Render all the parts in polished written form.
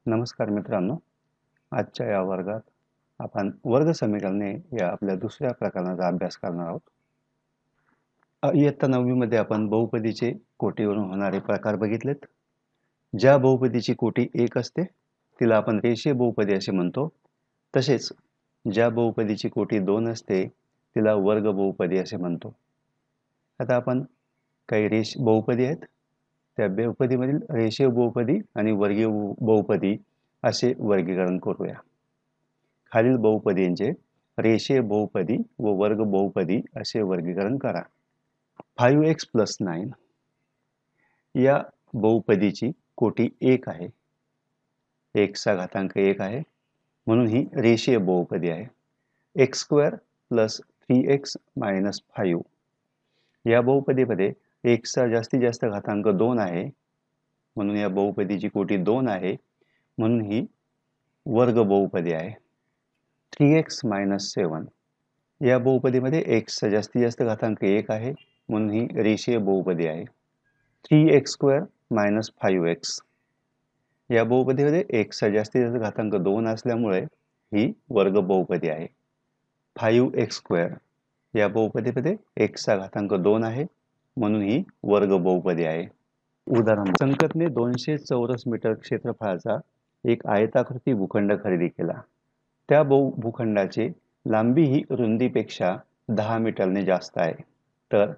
नमस्कार मित्रांनो, आजच्या या वर्गात आपण वर्ग समीकरणे या आपल्या दुसऱ्या प्रकरणाचा अभ्यास करणार आहोत. इयत्ता 9वी मध्ये आपण बहुपदीचे कोटीवरून होणारे प्रकार बघितलेत. ज्या बहुपदीची कोटी 1 असते तिला आपण रेषीय बहुपदी असे म्हणतो. तसेच ज्या बहुपदीची कोटी 2 असते तिला वर्ग बहुपदी असे म्हणतो. आता आपण काही बहुपदी आहेत, त्या बहुपदीमधील रेषीय बहुपदी आणि वर्गीय बहुपदी असे वर्गीकरण करूया. खालील बहुपदींचे रेषीय बहुपदी व वर्ग बहुपदी असे वर्गीकरण करा. 5x + 9 या बहुपदीची कोटी 1 आहे. x चा घातांक 1 आहे म्हणून ही रेषीय बहुपदी आहे. x² + 3x - 5 या बहुपदीमध्ये x चा जास्तीत जास्त घातांक 2 आहे म्हणून या बहुपदीची कोटी 2 आहे म्हणून ही वर्ग बहुपदी आहे. 3x - 7 या बहुपदीमध्ये x चा जास्तीत जास्त घातांक 1 आहे म्हणून ही रेषीय बहुपदी आहे. 3x² - 5x या बहुपदीमध्ये x चा जास्तीत जास्त घातांक 2 असल्यामुळे ही वर्ग बहुपदी आहे. 5x² या बहुपदीमध्ये x चा घातांक 2 आहे म्हणून ही वर्ग बहुपदी आहे. उदाहरण, संकतने 200 चौरस मीटर क्षेत्रफळाचा एक आयताकृती भूखंड खरेदी केला. त्या भूखंडाची लांबी ही रुंदीपेक्षा 10 मीटरने जास्त आहे. तर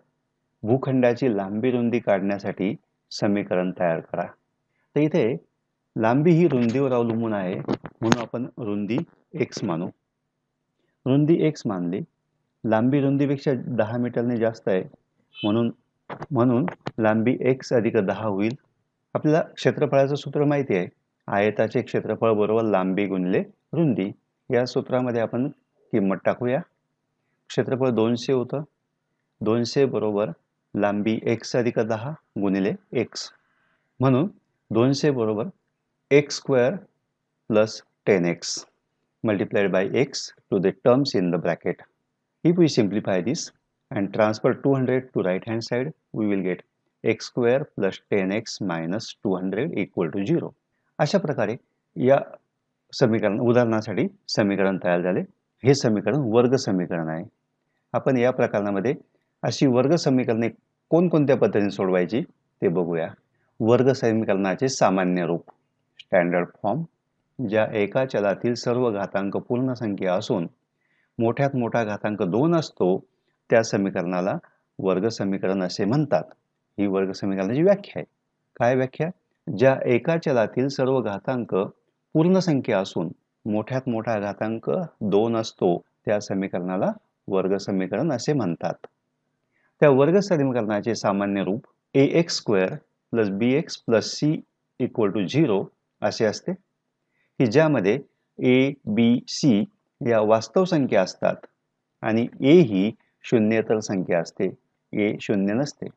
भूखंडाची लांबी रुंदी काढण्यासाठी समीकरण तयार करा. तर इथे लांबी ही रुंदीवर अवलंबून आहे म्हणून आपण रुंदी x मानू. रुंदी x मानली, लांबी रुंदीपेक्षा 10 मीटरने जास्त आहे म्हणून लांबी x + 10 होईल. आपल्याला क्षेत्रफळाचं सूत्र माहिती आहे, आयताचे क्षेत्रफळ बरोबर लांबी गुणिले रुंदी. या सूत्रामध्ये आपण किंमत टाकूया. क्षेत्रफळ 200 होतं. 200 बरोबर लांबी x + 10 गुणिले x म्हणून 200 बरोबर x² + 10x multiplied by x to the terms in the bracket. If we simplify this and transfer 200 to right hand side, we will get x² + 10x - 200 = 0. अशा प्रकारे या उदाहरणासाठी समीकरण तयार झाले. हे समीकरण वर्ग समीकरण आहे. आपण या प्रकरणामध्ये अशी वर्ग समीकरणे कोणकोणत्या पद्धतीने सोडवायची ते बघूया. वर्ग समीकरणाचे सामान्य रूप, स्टँडर्ड फॉर्म. ज्या एका चलातील सर्व घातांक पूर्ण संख्या असून मोठ्यात मोठा घातांक 2 असतो त्या समीकरणाला वर्ग समीकरण असे म्हणतात. ही वर्ग समीकरणाची व्याख्या आहे. काय व्याख्या? ज्या एका चलातील सर्व घातांक पूर्ण संख्या असून मोठ्यात मोठा घातांक 2 असतो त्या समीकरणाला वर्ग समीकरण असे म्हणतात. त्या वर्ग समीकरणाचे सामान्य रूप ax² + bx + c = 0 असे असते, की ज्यामध्ये a, b, c या वास्तव संख्या असतात आणि a ही शून्येतर संख्या असते. a शून्य नसते.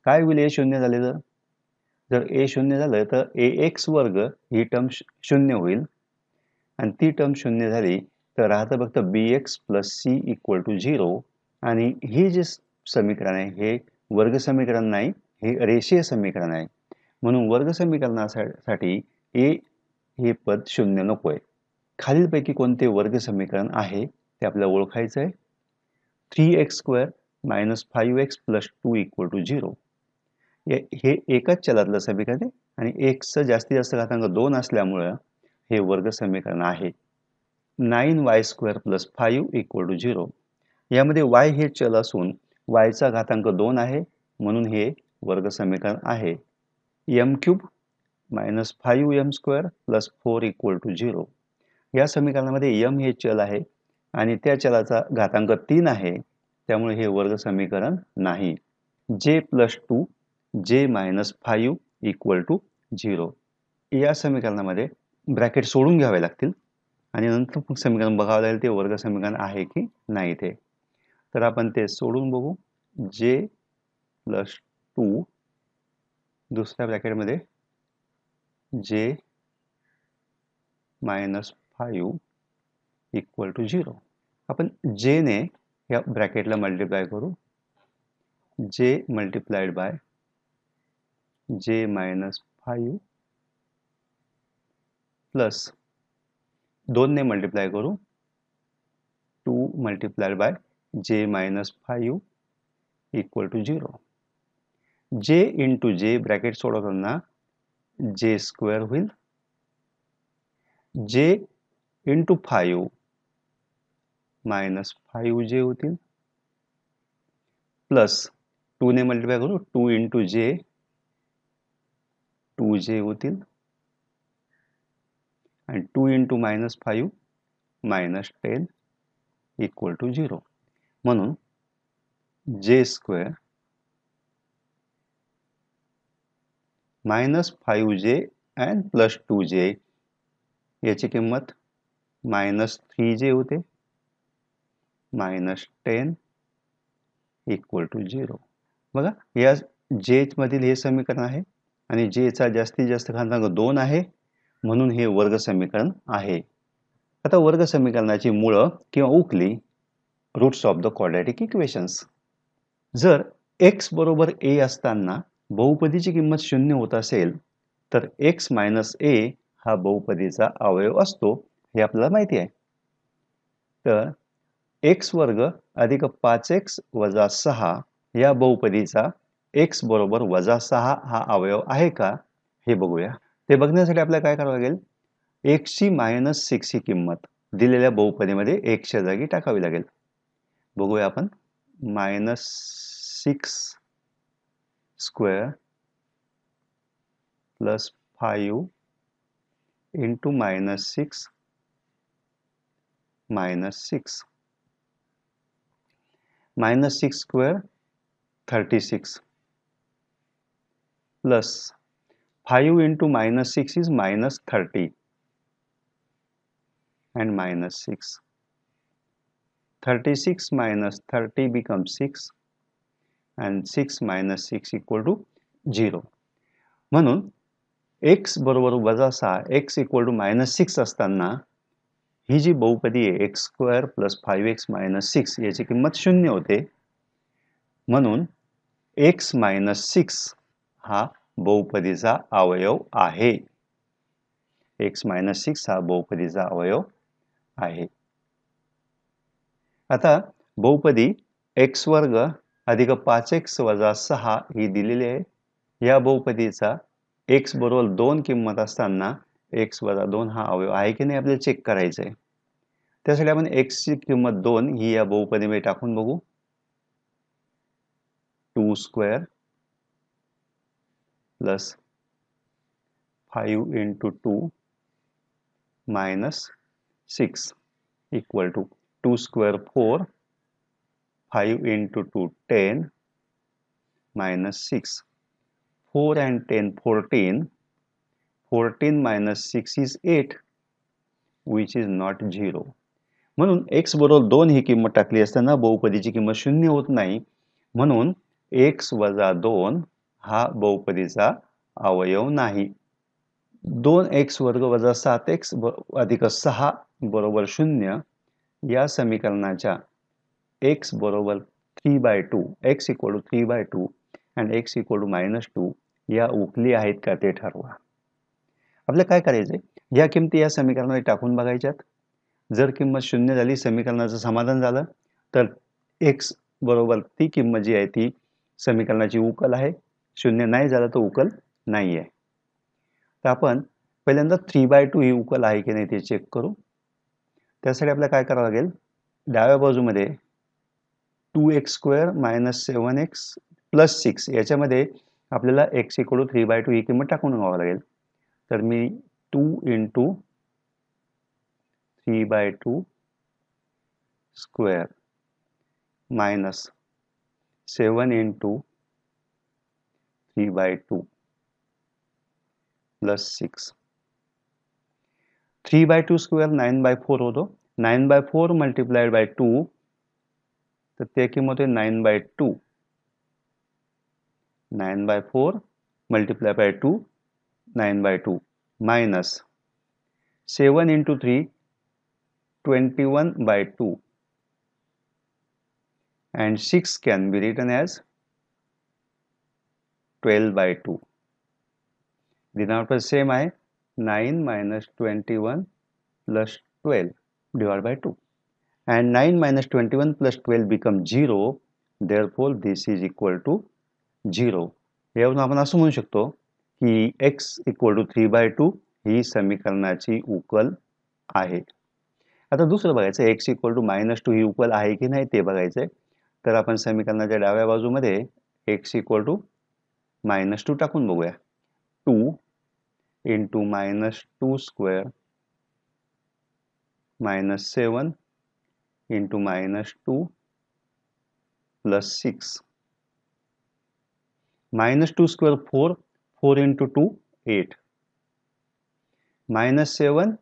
काय होईल a शून्य झाले तर? जर a शून्य झालं तर ax² ही टर्म शून्य होईल आणि ती टर्म शून्य झाली तर राहतं फक्त bx + c = 0. आणि हे जे समीकरण आहे हे वर्ग समीकरण नाही, हे रेषीय समीकरण आहे. म्हणून वर्ग समीकरणासाठी a हे पद शून्य नको आहे. खालीलपैकी कोणते वर्ग समीकरण आहे ते आपल्याला ओळखायचं आहे. 3x² - 5x + 2 = 0. हे एकच चलातलं समीकरण आहे आणि x चा जास्तीत जास्त घातांक 2 असल्यामुळे हे वर्ग समीकरण आहे. 9y² + 5 = 0. यामध्ये y हे चल असून y चा घातांक 2 आहे म्हणून हे वर्ग समीकरण आहे. m³ - 5m² + 4 = 0. या समीकरणामध्ये m हे चल आहे आणि त्या चलाचा घातांक 3 आहे त्यामुळे हे वर्ग समीकरण नाही. j + 2 j - 5 = 0. या समीकरणामध्ये ब्रॅकेट सोडून घ्यावे लागतील आणि नंतर समीकरण बघावं लागेल ते वर्ग समीकरण आहे की नाही ते. तर आपण ते सोडून बघू. j + 2 दुसऱ्या ब्रॅकेटमध्ये j - 5 = 0. आपण j ने या ब्रॅकेटला मल्टिप्लाय करू. j multiplied by j - 5 plus 2 ने मल्टिप्लाय करू 2 multiplied by J minus 5 equal to 0. J into जे ब्रॅकेट सोडवताना जे स्क्वेअर होईल, जे इंटू 5 मायनस 5 जे होतील, प्लस 2 ने मल्टिप्लाय करू 2 इंटू जे 2 जे होतील आणि 2 into minus 5 minus 10 equal to 0. म्हणून जे स्क्वेअर मायनस 5 जे अँड प्लस 2 जे याची किंमत मायनस 3 जे होते मायनस 10 इक्वल टू 0. बघा, या जे मधील हे समीकरण आहे आणि जे चा जास्तीत जास्त घातांक 2 आहे, म्हणून हे वर्ग समीकरण आहे. आता वर्ग समीकरणाची मूळ किंवा उकली roots of the quadratic equations. जर x बरोबर a असताना बहुपदीची किंमत 0 होत असेल तर x मायनस a हा बहुपदीचा अवयव असतो, हे आपल्याला माहिती आहे. तर x वर्ग अधिक 5x वजा 6 या बहुपदीचा x बरोबर वजा 6 हा अवयव आहे का हे बघूया. ते बघण्यासाठी आपल्याला काय करावं लागेल, x ची मायनस 6 ही किंमत दिलेल्या बहुपदीमध्ये x च्या जागी टाकावी लागेल. बघूया आपण. Minus 6 square plus 5 into minus 6 minus 6. Minus 6 square 36 plus 5 into minus 6 is minus 30 and minus 6. 36 minus 30 becomes 6 and 6 minus 6 equal to 0. म्हणून x बरोबर वजा 6 x equal to minus 6 असताना ही जी बहुपदी आहे x square plus 5x minus 6 याची किंमत 0 होते. म्हणून x मायनस 6 हा बहुपदीचा अवयव आहे. x मायनस 6 हा बहुपदीचा अवयव आहे. आता बहुपदी x वर्ग अधिक 5x वजा 6 ही दिलेली आहे. या बहुपदीचा x बरोबर 2 किंमत असताना x वजा 2 हा अवयव आहे की नाही आपल्याला चेक करायचं आहे. त्यासाठी आपण x ची किंमत 2 ही या बहुपदीमध्ये टाकून बघू. 2 square plus 5 into 2 minus 6 equal to 2 square 4, 5 into 2 10 minus 6. 4 and 10 14. 14 minus 6 is 8 which is not 0. म्हणून x बरोबर 2 ही किंमत टाकली असताना बहुपदीची किंमत 0 होत नाही. म्हणून x वजा 2 हा बहुपदीचा अवयव नाही. 2x वर्ग वजा 7x अधिक 6 बरोबर 0 या समीकरणाच्या x बरोबर 3/2 x equal to 3/2 and x equal to -2 या उकली आहेत का ते ठरवा. आपल्याला काय करायचंय, या किमती या समीकरणामध्ये टाकून बघायच्यात. जर किंमत 0 झाली, समीकरणाचं समाधान झालं, तर x बरोबर ती किंमत जी आहे ती समीकरणाची उकल आहे. 0 नाही झालं तर उकल नाही आहे. तर आपण पहिल्यांदा 3/2 ही उकल आहे की नाही ते चेक करू. त्यासाठी आपल्याला काय करावं लागेल, डाव्या बाजूमध्ये 2x square minus 7x plus 6 याच्यामध्ये आपल्याला x इक्वल टू 3/2 ही किंमत टाकून घ्यावं लागेल. तर मी 2 into 3/2 square minus 7 into 3/2 plus 6. 3/2 square 9/4 होतो. 9/4 मल्टिप्लाइड बाय 2 तर ते किंमत आहे 9/2. 9/4 multiply by 2 9/2 minus 7 into 3 21/2 and 6 can be written as 12/2. Denominator same आहे, 9 minus 21 plus 12 divided by 2. And 9 minus 21 plus 12 becomes 0. Therefore, this is equal to 0. यावरून आपण असं म्हणू शकतो की x equal to 3/2 ही समीकरणाची उकल आहे. आता दुसरं बघायचं x equal to -2 ही उकल आहे की नाही ते बघायचंय. तर आपण समीकरणाच्या डाव्या बाजूमध्ये x equal to -2 टाकून बघूया. 2 into -2 square minus 7 into -2 plus 6. -2 square 4, 4 into 2 8. -7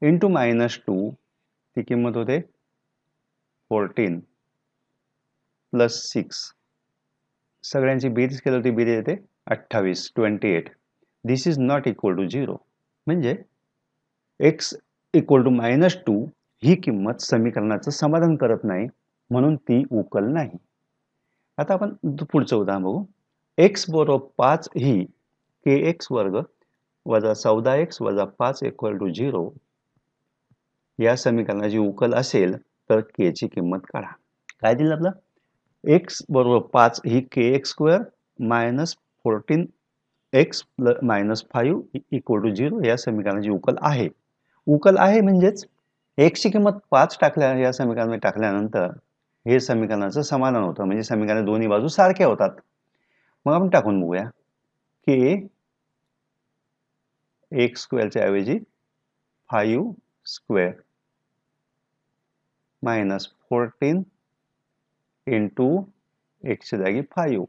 into -2 ती किंमत होते 14 plus 6. सगळ्यांची बेरीज केली होती, बेरीज येते 28 28. दिस इज नॉट इक्वल टू 0. म्हणजे x इक्वल टू -2 ही किंमत समीकरणाचं समाधान करत नाही, म्हणून ती उकल नाही. आता आपण पुढचं उदाहरण बघू. x बरोबर 5 ही kx वर्ग वजा 14x वजा 5 इक्वल टू 0 या समीकरणाची उकल असेल तर k ची किंमत काढा. काय दिलं आपलं? x बरोबर 5 ही kx square minus 14x minus 5 equal to 0 या समीकरणाची उकल आहे. उकल आहे म्हणजेच x ची किंमत 5 टाकल्या या समीकरणामध्ये टाकल्यानंतर हे समीकरणाचं समाधान होतं, म्हणजे समीकरण दोन्ही बाजू सारख्या होतात. मग आपण टाकून बघूया की x स्क्वेअरच्या ऐवजी 5 स्क्वेअर मायनस 14 इंटू x च्या जागी 5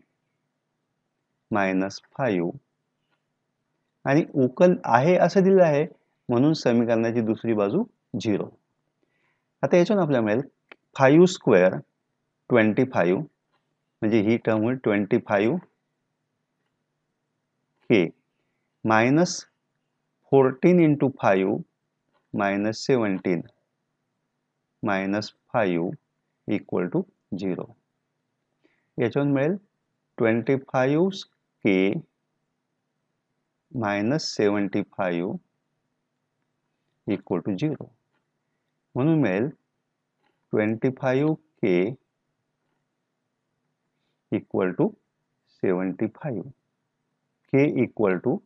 मायनस 5 आणि उकल आहे असं दिलं आहे, म्हणून समीकरणाची दुसरी बाजू 0. आता याच्यातून आपल्याला मिळेल 5 स्क्वेअर 25, म्हणजे ही टर्म होईल 25 k minus 14 into 5 minus 17 minus 5 equal to 0. याच्यातून मिळेल 25 k मायनस 75 इक्वल टू 0. म्हणून मिळेल 25 k equal to 75. k equal to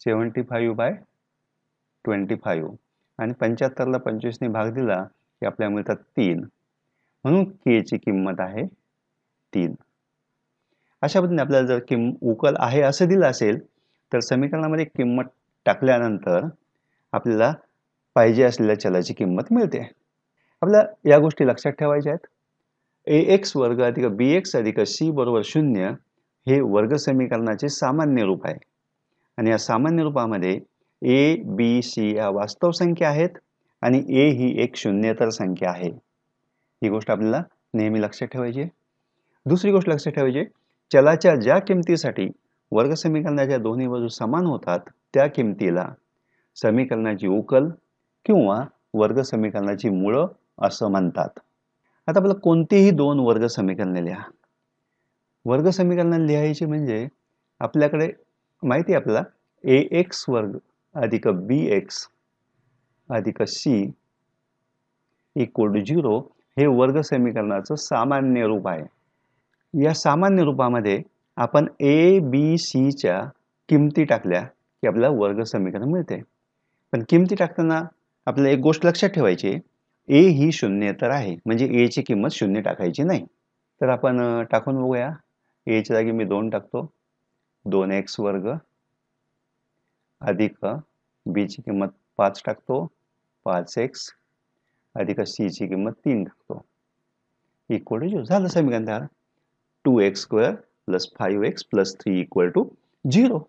75 by 25 आणि 75ला 25ने भाग दिला की आपल्याला मिळतात 3. म्हणून k ची किंमत आहे 3. अशा पद्धतीने आपल्याला जर उकल आहे असं दिलं असेल तर समीकरणामध्ये किंमत टाकल्यानंतर आपल्याला पाहिजे असलेल्या चलाची किंमत मिळते. आपल्याला या गोष्टी लक्षात ठेवायच्या आहेत. ax वर्ग अधिक bx अधिक c बरोबर 0 हे वर्ग समीकरणाचे सामान्य रूप आहे. आणि या सामान्य रूपामध्ये a, b, c या वास्तव संख्या आहेत आणि a ही एक शून्येतर संख्या आहे. ही गोष्ट आपल्याला नेहमी लक्षात ठेवायची आहे. दुसरी गोष्ट लक्षात ठेवायची, चलाच्या ज्या किमतीसाठी वर्ग समीकरणाच्या दोन्ही बाजू समान होतात त्या किमतीला समीकरणाची उकल किंवा वर्ग समीकरणाची मूळ असं म्हणतात. आता आपल्याला कोणतीही दोन वर्ग समीकरणे लिहा. वर्ग समीकरण लिहायची म्हणजे आपल्याकडे माहिती आहे आपल्याला ax वर्ग अधिक bx अधिक c इक्वल टू 0 हे वर्ग समीकरणाचं सामान्य रूप आहे. या सामान्य रूपामध्ये आपण a, b, c च्या किमती टाकल्या की आपल्याला वर्ग समीकरण मिळते. पण किमती टाकताना आपल्याला एक गोष्ट लक्षात ठेवायची, a ही शून्येतर आहे, म्हणजे a ची किंमत 0 टाकायची नाही. तर आपण टाकून बघूया. a च्या जागी मी 2 टाकतो. 2x वर्ग अधिक b ची किंमत 5 टाकतो. 5x अधिक c ची किंमत 3 टाकतो. इक्वल टू 0 झालं समीकरण तयार. 2x square plus 5x plus 3 equal to 0.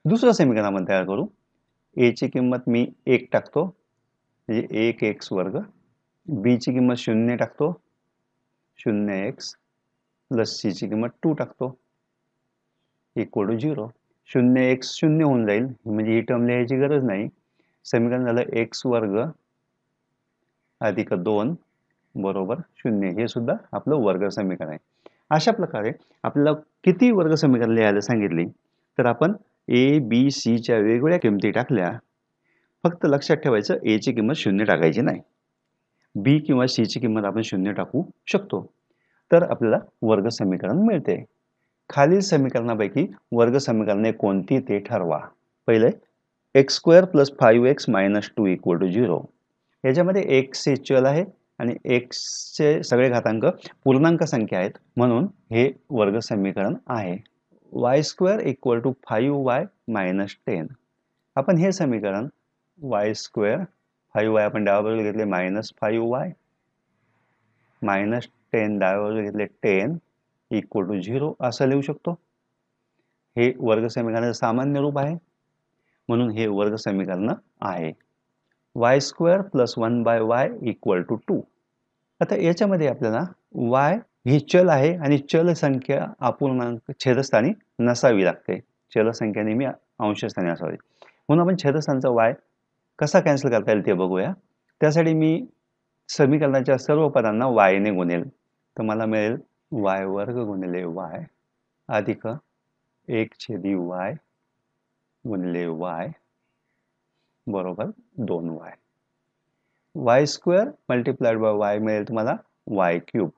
दुसरं समीकरण आपण तयार करू. a ची किंमत मी 1 टाकतो, म्हणजे 1x वर्ग. b ची किंमत 0 टाकतो, 0x प्लस c ची किंमत 2 टाकतो इक्वल टू 0. 0x 0 होऊन जाईल, म्हणजे ही टर्म लिहायची गरज नाही. समीकरण झालं x वर्ग अधिक 2 बरोबर 0. हे सुद्धा आपलं वर्ग समीकरण आहे. अशा प्रकारे आपल्याला किती वर्ग समीकरण लिहायला सांगितली तर आपण ए बी सीच्या वेगवेगळ्या किमती टाकल्या, फक्त लक्षात ठेवायचं ए ची किंमत 0 टाकायची नाही. बी किंवा सी ची किंमत आपण 0 टाकू शकतो, तर आपल्याला वर्ग समीकरण मिळते. खालील समीकरणापैकी वर्ग समीकरणे कोणती ते ठरवा. पहिले x² + 5x - 2 = 0. याच्यामध्ये x हे चल आहे आणि x चे सगळे घातांक पूर्णांक संख्या आहेत, म्हणून हे वर्ग समीकरण आहे. y² = 5y - 10. आपण हे समीकरण y² 5y आपण डाव्या बाजूला घेतले -5y -10 डाव्या बाजूला घेतले 10 = 0 असं लिहू शकतो. हे वर्ग समीकरणाचे सामान्य रूप आहे, म्हणून हे वर्ग समीकरण आहे. y² + 1/y = 2. आता याच्यामध्ये आपल्याला y ही चल आहे आणि चल संख्या अपूर्णांक छेदस्थानी नसावी लागते. चल संख्या नेहमी अंशस्थानी असावी, म्हणून आपण छेदस्थानचा y कसा कॅन्सल करता येईल ते बघूया. त्यासाठी मी समीकरणाच्या सर्व पदांना y ने गुणेल, तर मला मिळेल y² गुणिले y अधिक 1/y गुणिले y बरोबर 2y. y² × y मिळेल तुम्हाला y³.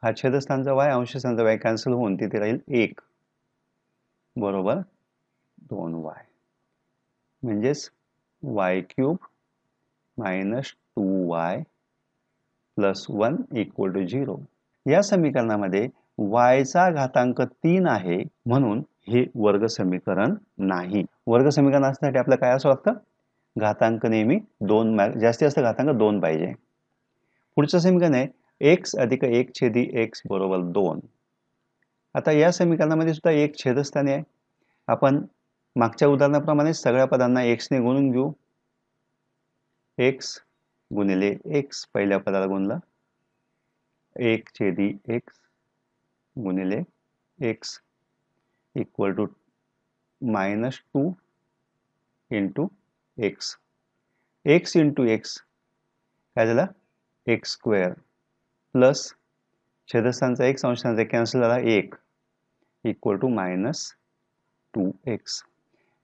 हा छेदस्थानचा y अंशस्थानचा y कॅन्सल होऊन तिथे राहील 1 बरोबर 2y. म्हणजेच y³ - 2y + 1 = 0. या समीकरणामध्ये y चा घातांक 3 आहे, म्हणून हे वर्ग समीकरण नाही. वर्ग समीकरण असण्यासाठी आपल्याला काय असावं लागतं? घातांक नेहमी 2 जास्तीत जास्त घातांक 2 पाहिजे. पुढचं समीकरण आहे x + 1/x = 2. आता या समीकरणामध्ये सुद्धा एक छेदस्थानी आहे. आपण मागच्या उदाहरणाप्रमाणे सगळ्या पदांना x ने गुणून घेऊ. x गुणिले x पहिल्या पदाला गुणला, 1/x गुणिले x = -2 × x. x × x काय झाला? x² प्लस छेदस्थानचा x अंशस्थानचा कॅन्सल झाला 1 = -2x.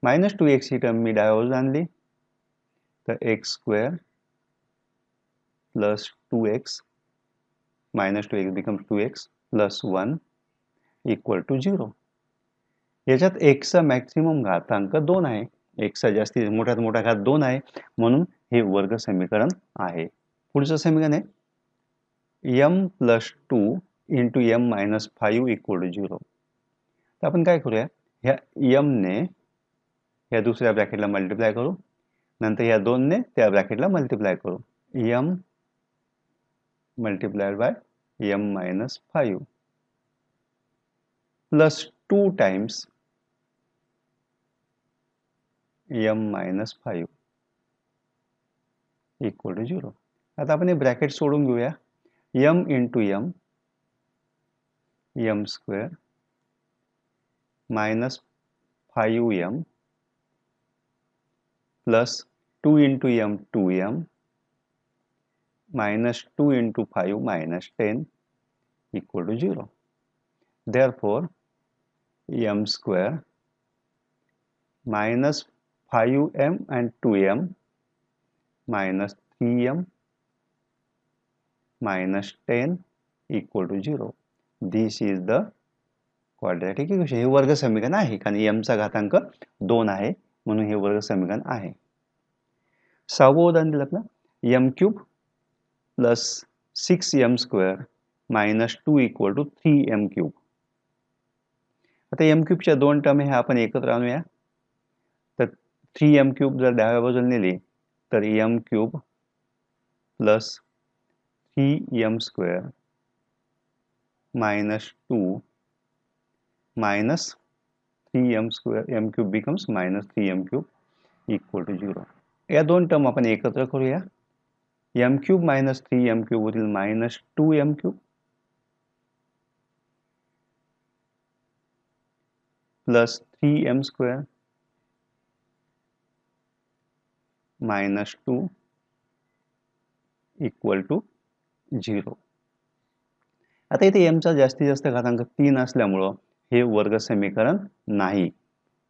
-2x ही टर्म मी डाव्या बाजूला आणली, तर x² + 2x -2x becomes 2x + 1 = 0. याच्यात x चा मॅक्सिमम घातांक 2 आहे. x चा जास्तीत मोठ्यात मोठा घात 2 आहे, म्हणून हे वर्ग समीकरण आहे. पुढचं समीकरण आहे m + 2 × m - 5 = 0. तर आपण काय करूया, ह्या m ने या दुसऱ्या ब्रॅकेटला मल्टिप्लाय करू, नंतर या 2 ने त्या ब्रॅकेटला मल्टिप्लाय करू. m × m - 5 plus 2 times m - 5 = 0. आता आपण हे ब्रॅकेट सोडून घेऊया. m × m m² -5m plus 2 × m 2m -2 × 5 -10 = 0. Therefore, m² -5m and 2m -3m -10 = 0. This is the quadratic equation. हे वर्ग समीकरण आहे, कारण m चा घातांक 2 आहे, म्हणून हे वर्ग समीकरण आहे. 6वं उदाहरण दिलं आपलं m³ + 6m² - 2 = 3m³. आता m³ च्या 2 टर्म ह्या आपण एकत्र आणूया. तर 3m³ जर डाव्या बाजूला नेली, तर m³ + 3m² - 2 -3m² m³ becomes -3m³ = 0. या 2 टर्म आपण एकत्र करूया. m³ - 3m³ होतील -2m³ प्लस 3m² -2 = 0. आता इथे m चा जास्तीत जास्त घातांक 3 असल्यामुळं हे वर्ग समीकरण नाही.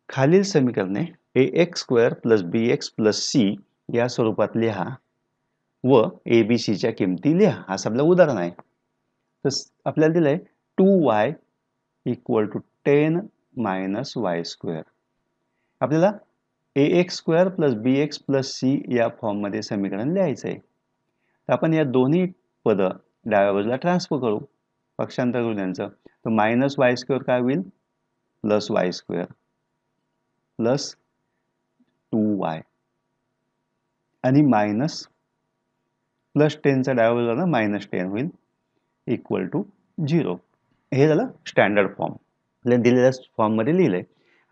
खालील समीकरणे ax² + bx + c या स्वरूपात लिहा व abc च्या किमती लिहा. असं आपलं उदाहरण आहे. तर आपल्याला दिलंय 2y = 10 - y². आपल्याला ax² + bx + c या फॉर्ममध्ये समीकरण लिहायचं आहे. तर आपण या दोन्ही पद डाव्या बाजूला ट्रान्सफर करू, पक्षांतर करू त्यांचं. तर -y² काय होईल? +y² प्लस 2y आणि मायनस +10 चा डाव्या बाजूला -10 होईल =0. हे झालं स्टँडर्ड फॉर्म. आपल्याला दिलेल्या फॉर्ममध्ये लिहिलंय.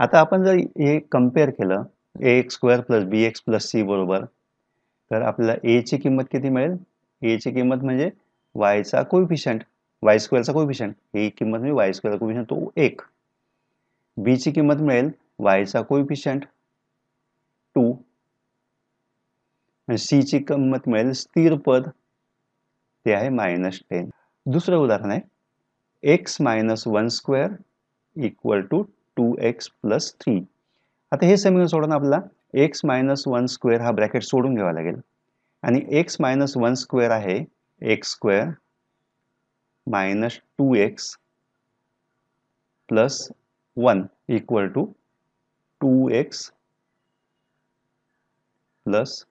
आता आपण जर हे कम्पेअर केलं ax² + bx + c बरोबर, तर आपल्याला a ची किंमत किती मिळेल? a ची किंमत म्हणजे y चा कोइफिशियंट, y² चा कोइफिशियंट. ही किंमत म्हणजे y² चा कोइफिशियंट तो 1. b ची किंमत मिळेल y चा कोइफिशियंट 2. आणि c ची किंमत मिळेल स्थिर पद, ते आहे -10. दुसरं उदाहरण आहे x - 1² = 2x + 3. आता हे समीकरण सोडवताना आपल्याला x - 1² हा ब्रॅकेट सोडून घ्यावा लागेल आणि x - 1² आहे x² - 2x + 1 = 2x +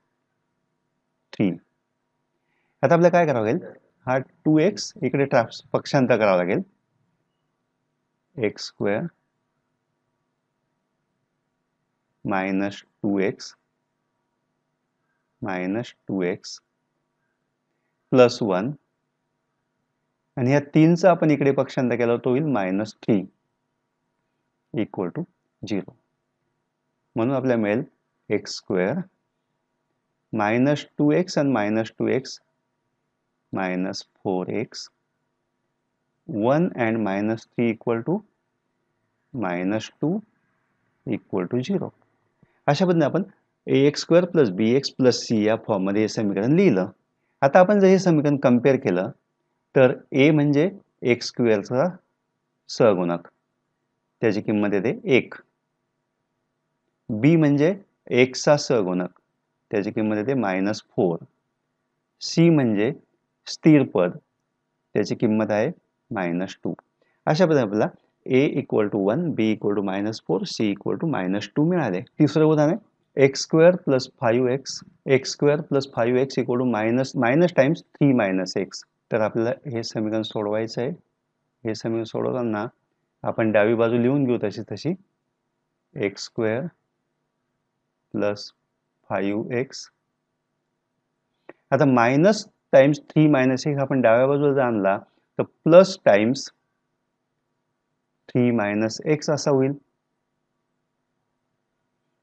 3. आता आपल्याला काय करावं लागेल? हा 2x इकडे पक्षांतर करावं लागेल. x² - 2x - 2x + 1 आणि या 3चा आपण इकडे पक्षांतर केला तो होईल -3 = 0. म्हणून आपल्याला मिळेल x² - 2x आणि -2x -4x 1 and -3 = -2 = 0. अशा पद्धतीने आपण ax² + bx + c या फॉर्ममध्ये हे समीकरण लिहिलं. आता आपण जर हे समीकरण कम्पेअर केलं तर a म्हणजे x² चा सहगुणक, त्याची किंमत येते 1. b म्हणजे x चा सहगुणक, त्याची किंमत येते -4. c म्हणजे स्थिर पद, त्याची किंमत आहे -2. अशा पद्धतीने आपल्याला a = 1, b = -4, c = -2 मिळाले. तिसरं उदाहरण आहे x² + 5x = -3 - x. तर आपल्याला हे समीकरण सोडवायचं आहे. हे समीकरण सोडवताना आपण डावी बाजू लिहून घेऊ तशी x² + 5x. आता -3 - x आपण डाव्या बाजूला जर आणला तर प्लस टाइम्स 3 - x असा होईल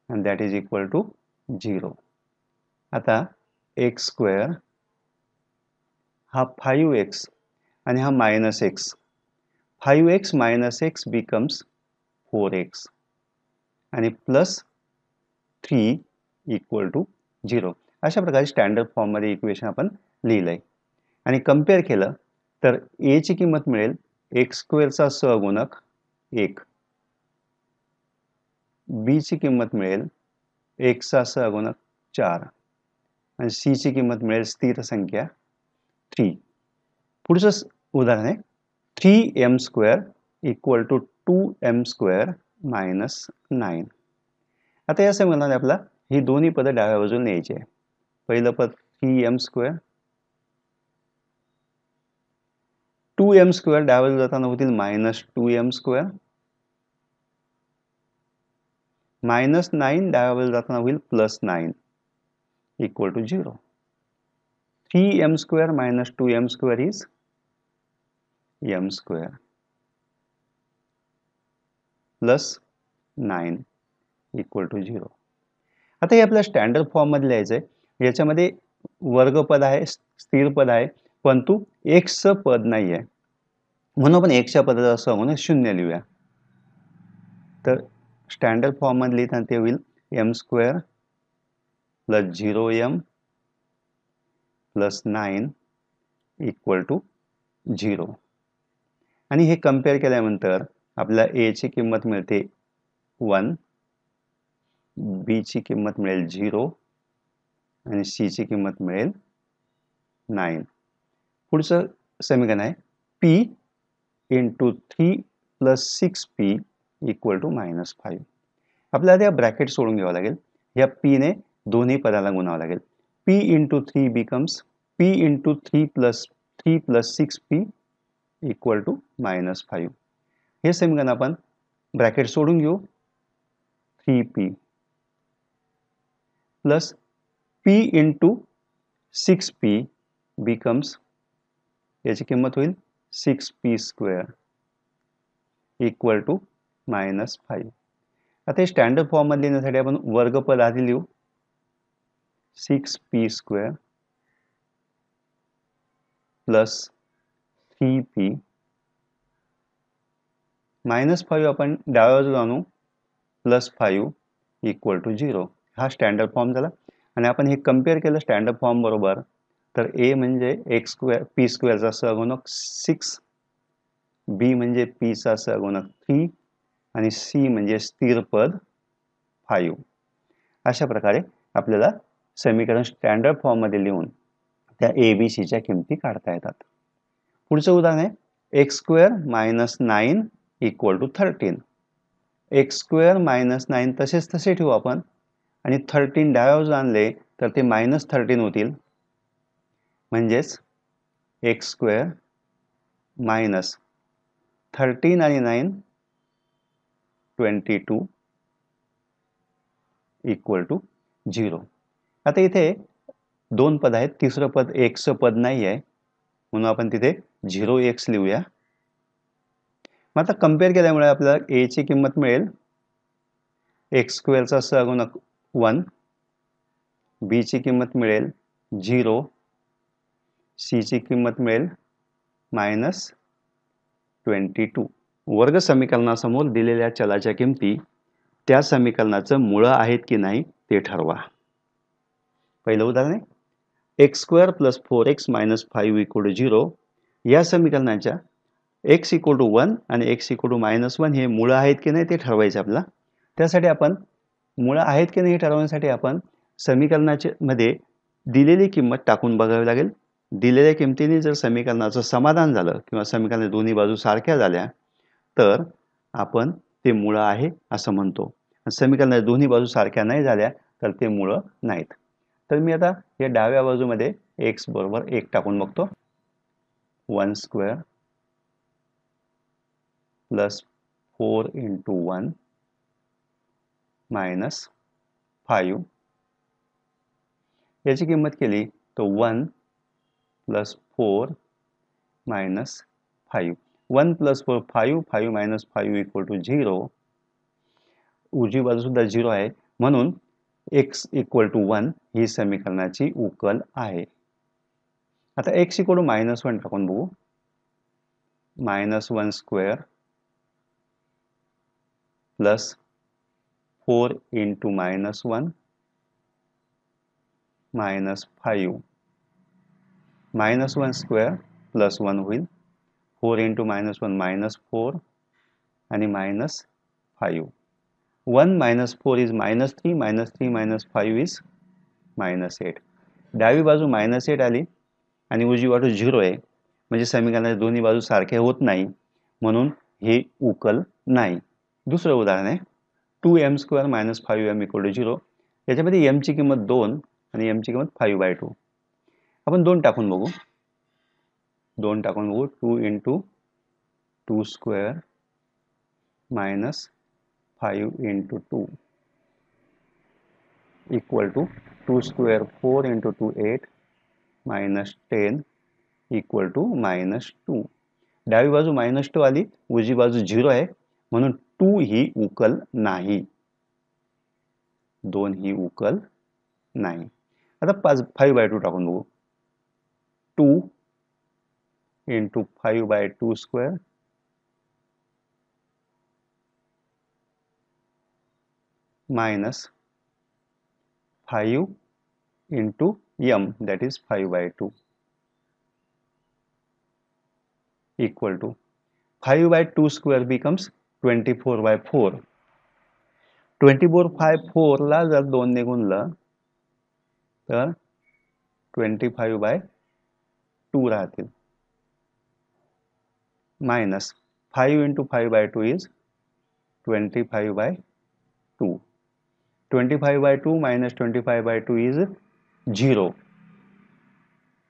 and that is equal to 0. आता x² हा 5x आणि हा -x. 5x - x becomes 4x आणि +3 = 0. अशा प्रकारे स्टँडर्ड फॉर्ममध्ये इक्वेशन आपण लिहिलंय आणि कम्पेअर केलं तर a ची किंमत मिळेल x² चा सहगुणक 1. b ची किंमत मिळेल x चा सहगुणक 4 आणि c ची किंमत मिळेल स्थिर संख्या 3. पुढचं उदाहरण आहे 3m² = 2m² - 9. आता या समीकरणामध्ये आपल्याला ही दोन्ही पदं डाव्या बाजूला न्यायची आहे. पहिलं पद 3m², 2m² डाव्या बाजूला जाताना होतील -2m², -9 डाव्या बाजूला जाताना होईल +9 = 0. 3m² - 2m² is m² +9 = 0. आता हे आपल्या स्टँडर्ड फॉर्ममध्ये लिहायचं आहे. याच्यामध्ये वर्गपद आहे, स्थिर पद आहे, परंतु एक्सचं पद नाही आहे. म्हणून आपण एक्सच्या पदाचा सहगुणक 0 लिहूया. तर स्टँडर्ड फॉर्ममध्ये लिहिताना ते होईल m² + 0m + 9 = 0. आणि हे कम्पेअर केल्यानंतर आपल्याला a ची किंमत मिळते 1, बी ची किंमत मिळेल 0 आणि सी ची किंमत मिळेल 9. पुढचं समीकरण आहे p into 3 plus 6p equal to -5. आपल्याला त्या ब्रॅकेट सोडून घ्यावं लागेल. या p ने दोन्ही पदाला गुणावं लागेल. p into 3 becomes p into 3 plus 6p equal to -5. हे समीकरण आपण ब्रॅकेट सोडून घेऊ. 3p plus p into 6p becomes, याची किंमत होईल 6p स्क्वेअर इक्वल टू -5. आता हे स्टँडर्ड फॉर्म मध्ये लिहिण्यासाठी आपण वर्गपद आधी लिहू. 6p स्क्वेअर प्लस 3p -5 आपण डाव्या बाजूला आणू, प्लस 5 इक्वल टू 0. हा स्टँडर्ड फॉर्म झाला. आणि आपण हे कम्पेअर केलं स्टँडर्ड फॉर्म बरोबर, तर a म्हणजे x स्क्वेअर p स्क्वेअरचा सहगुणक 6, b म्हणजे p चा सहगुणक 3 आणि c म्हणजे स्थिर पद 5. अशा प्रकारे आपल्याला समीकरण स्टँडर्ड फॉर्म मध्ये लिहून त्या a b c च्या किमती काढता येतात. पुढचं उदाहरण आहे x square minus 9 equal to 13. x square minus 9 तसेच तसे ठेवू आपण, आणि 13 डाव्या बाजूला आणले तर ते -13 होतील. म्हणजेच x स्क्वेअर मायनस 13 आणि 9 22 इक्वल टू 0. आता इथे दोन पद आहेत, तिसरं पद x चं पद नाही आहे, म्हणून आपण तिथे 0x लिहूया. मग आता कम्पेअर केल्यामुळे आपल्याला a ची किंमत मिळेल x स्क्वेअरचा सहगुणक 1, b ची किंमत मिळेल 0, c ची किंमत मिळेल -22. वर्ग समीकरणासमोर दिलेल्या चलाच्या किमती त्या समीकरणाचं मूळ आहेत की नाही ते ठरवा. पहिलं उदाहरण आहे x square plus 4x minus 5 equal to 0. या समीकरणाच्या x इक्वल टू 1 आणि x इक्वल टू -1 हे मूळ आहेत की नाही ते ठरवायचे आपल्याला. त्यासाठी आपण मूळ आहेत की नाही ठरवण्यासाठी आपण समीकरणाचे मध्ये दिलेली किंमत टाकून बघावी लागेल. दिलेल्या किमतीने जर समीकरणाचं समाधान झालं किंवा समीकरणाच्या दोन्ही बाजू सारख्या झाल्या तर आपण ते मूळ आहे असं म्हणतो. समीकरणाच्या दोन्ही बाजू सारख्या नाही झाल्या तर ते मूळ नाहीत. तर मी आता या डाव्या बाजूमध्ये x बरोबर 1 टाकून बघतो. 1 स्क्वेअर प्लस 4 इंटू 1 मायनस 5. याची किंमत केली तर 1 plus 4 minus 5. 1 plus 4 5, 5 minus 5 equal to 0. उजवी बाजू सुद्धा 0 आहे, म्हणून x इक्वल टू 1 ही समीकरणाची उकल आहे. आता x इक्वल टू -1 टाकून बघू. -1 square plus 4 into -1 minus 5. -1 square plus 1 होईल. 4 इंटू -1 -4 आणि -5. 1 minus 4 is -3, -3 minus 5 is -8. डावी बाजू -8 आली आणि उजवी बाजू 0 आहे, म्हणजे समीकरणाच्या दोन्ही बाजू सारख्या होत नाही, म्हणून हे उकल नाही. दुसरं उदाहरण आहे 2m square minus 5m equal to 0. याच्यामध्ये m ची किंमत 2 आणि m ची किंमत 5/2. आपण 2 टाकून बघू. 2 into 2 square minus 5 into 2 equal to 2 square 4 into 2 8 minus 10 equal to -2. डावी बाजू -2 आली, उजवी बाजू 0 आहे, म्हणून 2 ही उकल नाही. 2 ही उकल नाही. आता 5/2 टाकून बघू. 2 into 5/2 square minus 5 into m, that is 5/2, equal to 5/2 square becomes 24/4. 24/4 ला जर 2 ने गुणलं तर 25/2 राहतील. Minus 5 × 5/2 is 25/2. 25/2 minus 25/2 is 0.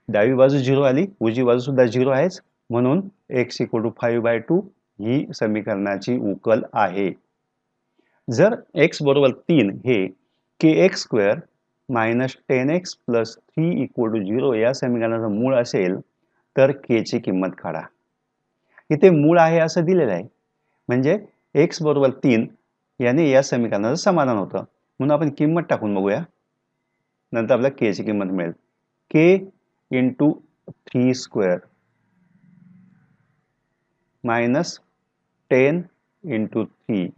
डावी बाजू 0 आली, उजवी बाजू सुद्धा 0 आहेच, म्हणून x = 5/2 ही समीकरणाची उकल आहे. जर x बरोबर 3 हे kx² मायनस 10x प्लस 3 = 0 या समीकरणाचं मूळ असेल तर k ची किंमत काढा. इथे मूळ आहे असं दिलेलं आहे, म्हणजे x बरोबर 3 याने या समीकरणाचं समाधान होतं, म्हणून आपण किंमत टाकून बघूया. नंतर आपल्याला k ची किंमत मिळेल. k × 3² minus 10 × 3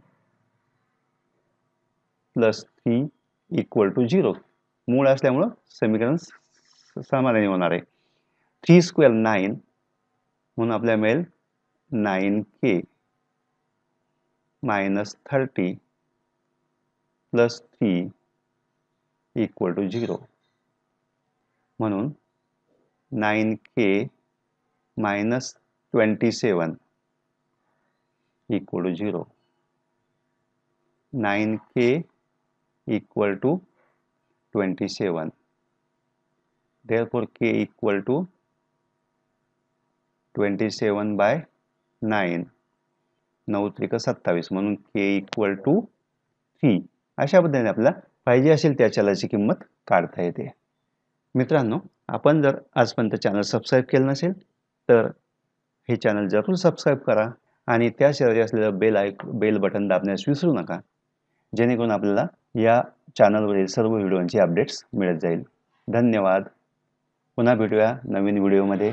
plus 3 = 0. मूळ असल्यामुळं समीकरण समाधानी होणार आहे. 3² 9 म्हणून आपल्याला मिळेल 9k मायनस 30 प्लस 3 = 0. म्हणून 9k minus 27 = 0. 9k = 27. Therefore k = 27/9. 9 त्रिक 27 म्हणून k = 3. अशा पद्धतीने आपल्याला पाहिजे असेल त्या चलाची किंमत काढता येते. मित्रांनो, आपण जर आजपर्यंत चॅनल सबस्क्राईब केलं नसेल तर हे चॅनल जरूर सबस्क्राईब करा आणि त्या शेजारी असलेलं बेल बटन दाबण्यास विसरू नका, जेणेकरून आपल्याला या चॅनलवरील सर्व व्हिडिओंची अपडेट्स मिळत जाईल. धन्यवाद. पुन्हा भेटूया नवीन व्हिडिओमध्ये.